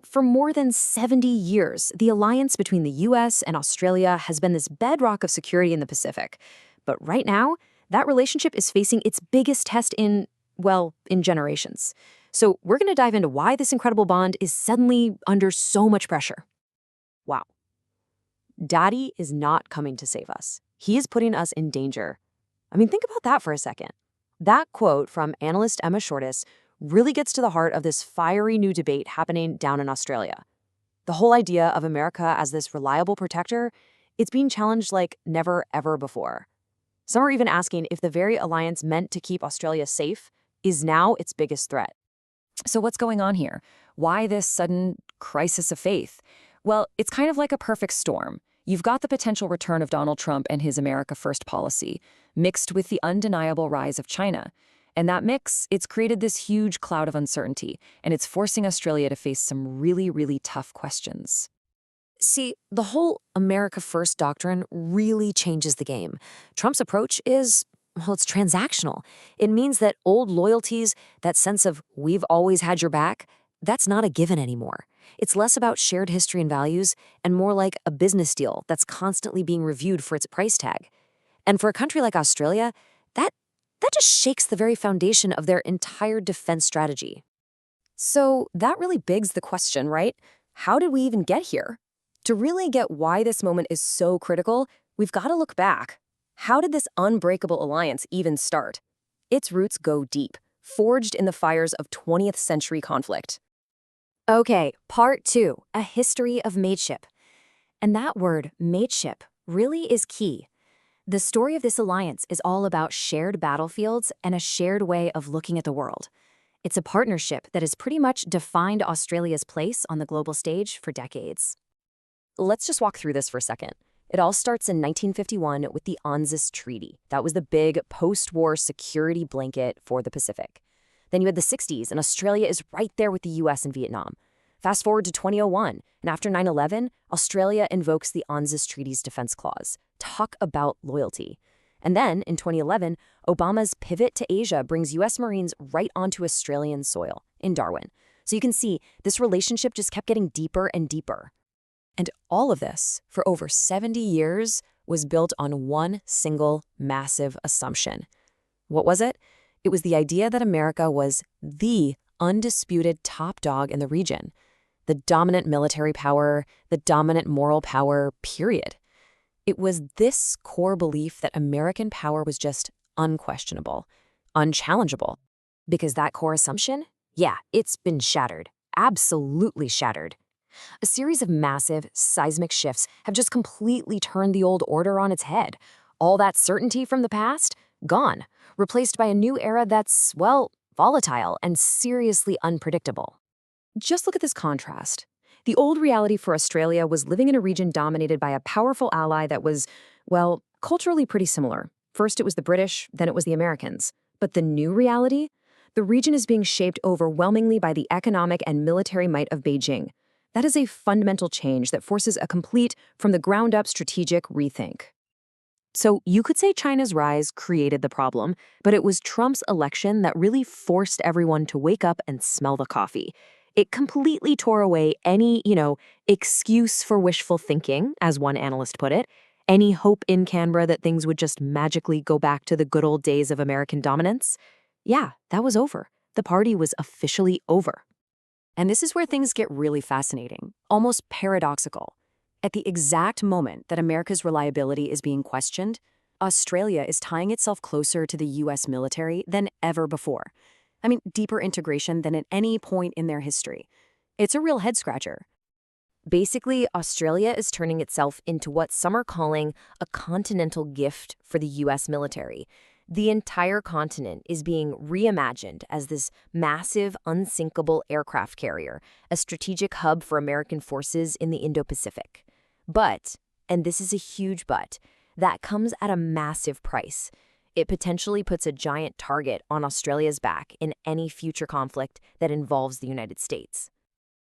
For more than 70 years, the alliance between the US and Australia has been this bedrock of security in the Pacific. But right now, that relationship is facing its biggest test in generations. So we're going to dive into why this incredible bond is suddenly under so much pressure. Wow. Daddy is not coming to save us. He is putting us in danger. Think about that for a second. That quote from analyst Emma Shortis really gets to the heart of this fiery new debate happening down in Australia. The whole idea of America as this reliable protector, it's being challenged like never, ever before. Some are even asking if the very alliance meant to keep Australia safe is now its biggest threat. So what's going on here? Why this sudden crisis of faith? Well, it's kind of like a perfect storm. You've got the potential return of Donald Trump and his America First policy, mixed with the undeniable rise of China. And that mix, it's created this huge cloud of uncertainty, and it's forcing Australia to face some really, really tough questions. See, the whole America First doctrine really changes the game. Trump's approach it's transactional. It means that old loyalties, that sense of we've always had your back, that's not a given anymore. It's less about shared history and values and more like a business deal that's constantly being reviewed for its price tag. And for a country like Australia, that just shakes the very foundation of their entire defense strategy. So that really begs the question, right? How did we even get here? To really get why this moment is so critical, we've got to look back. How did this unbreakable alliance even start? Its roots go deep, forged in the fires of 20th century conflict. Okay, part 2, a history of mateship. And that word, mateship, really is key. The story of this alliance is all about shared battlefields and a shared way of looking at the world. It's a partnership that has pretty much defined Australia's place on the global stage for decades. Let's just walk through this for a second. It all starts in 1951 with the ANZUS Treaty. That was the big post-war security blanket for the Pacific. Then you had the 60s, and Australia is right there with the US and Vietnam. Fast forward to 2001, and after 9/11, Australia invokes the ANZUS Treaty's defense clause. Talk about loyalty. And then, in 2011, Obama's pivot to Asia brings US Marines right onto Australian soil, in Darwin. So you can see, this relationship just kept getting deeper and deeper. And all of this, for over 70 years, was built on one single massive assumption. What was it? It was the idea that America was the undisputed top dog in the region. The dominant military power, the dominant moral power, period. It was this core belief that American power was just unquestionable, unchallengeable. Because that core assumption, it's been shattered. Absolutely shattered. A series of massive, seismic shifts have just completely turned the old order on its head. All that certainty from the past, gone, replaced by a new era that's, volatile and seriously unpredictable. Just look at this contrast. The old reality for Australia was living in a region dominated by a powerful ally that was, culturally pretty similar. First it was the British, then it was the Americans. But the new reality? The region is being shaped overwhelmingly by the economic and military might of Beijing. That is a fundamental change that forces a complete, from-the-ground-up strategic rethink. So you could say China's rise created the problem, but it was Trump's election that really forced everyone to wake up and smell the coffee. It completely tore away any, excuse for wishful thinking, as one analyst put it, any hope in Canberra that things would just magically go back to the good old days of American dominance. Yeah, that was over. The party was officially over. And this is where things get really fascinating, almost paradoxical. At the exact moment that America's reliability is being questioned, Australia is tying itself closer to the US military than ever before. Deeper integration than at any point in their history. It's a real head-scratcher. Basically, Australia is turning itself into what some are calling a continental gift for the US military. The entire continent is being reimagined as this massive, unsinkable aircraft carrier, a strategic hub for American forces in the Indo-Pacific. But, and this is a huge but, that comes at a massive price. It potentially puts a giant target on Australia's back in any future conflict that involves the United States.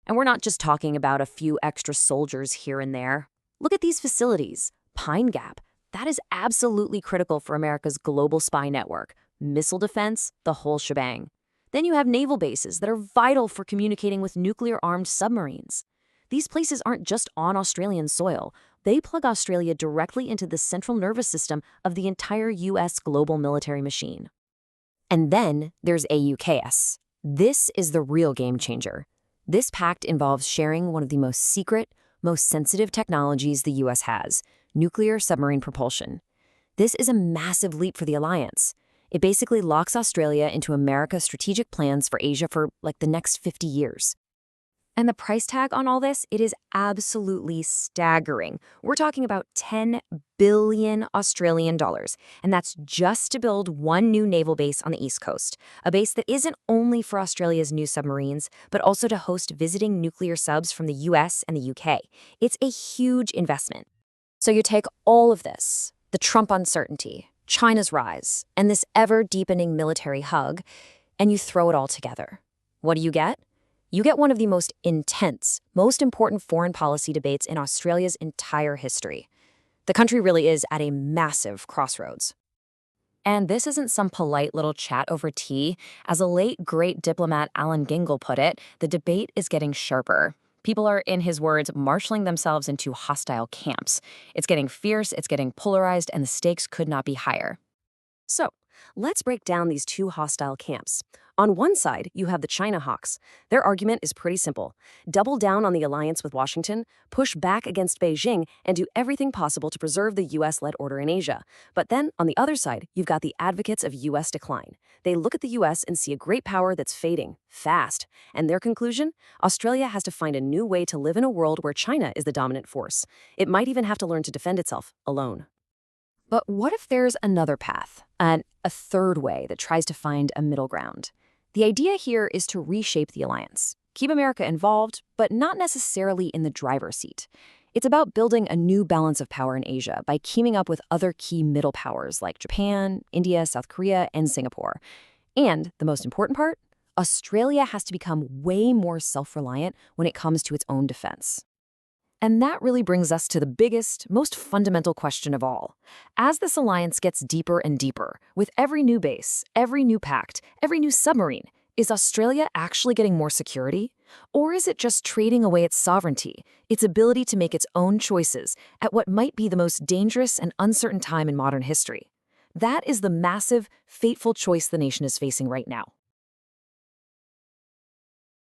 And we're not just talking about a few extra soldiers here and there. Look at these facilities. Pine Gap. That is absolutely critical for America's global spy network. Missile defense, the whole shebang. Then you have naval bases that are vital for communicating with nuclear-armed submarines. These places aren't just on Australian soil. They plug Australia directly into the central nervous system of the entire U.S. global military machine. And then there's AUKUS. This is the real game changer. This pact involves sharing one of the most secret, most sensitive technologies the U.S. has, nuclear submarine propulsion. This is a massive leap for the alliance. It basically locks Australia into America's strategic plans for Asia for, like, the next 50 years. And the price tag on all this, it is absolutely staggering. We're talking about 10 billion Australian dollars, and that's just to build one new naval base on the East Coast, a base that isn't only for Australia's new submarines, but also to host visiting nuclear subs from the US and the UK. It's a huge investment. So you take all of this, the Trump uncertainty, China's rise, and this ever-deepening military hug, and you throw it all together. What do you get? You get one of the most intense, most important foreign policy debates in Australia's entire history. The country really is at a massive crossroads. And this isn't some polite little chat over tea. As a late, great diplomat Alan Gingle put it, the debate is getting sharper. People are, in his words, marshaling themselves into hostile camps. It's getting fierce, it's getting polarized, and the stakes could not be higher. So, let's break down these two hostile camps. On one side, you have the China hawks. Their argument is pretty simple. Double down on the alliance with Washington, push back against Beijing, and do everything possible to preserve the U.S.-led order in Asia. But then, on the other side, you've got the advocates of U.S. decline. They look at the U.S. and see a great power that's fading, fast. And their conclusion? Australia has to find a new way to live in a world where China is the dominant force. It might even have to learn to defend itself alone. But what if there's another path, a third way that tries to find a middle ground? The idea here is to reshape the alliance, keep America involved, but not necessarily in the driver's seat. It's about building a new balance of power in Asia by teaming up with other key middle powers like Japan, India, South Korea, and Singapore. And the most important part, Australia has to become way more self-reliant when it comes to its own defense. And that really brings us to the biggest, most fundamental question of all. As this alliance gets deeper and deeper, with every new base, every new pact, every new submarine, is Australia actually getting more security? Or is it just trading away its sovereignty, its ability to make its own choices at what might be the most dangerous and uncertain time in modern history? That is the massive, fateful choice the nation is facing right now.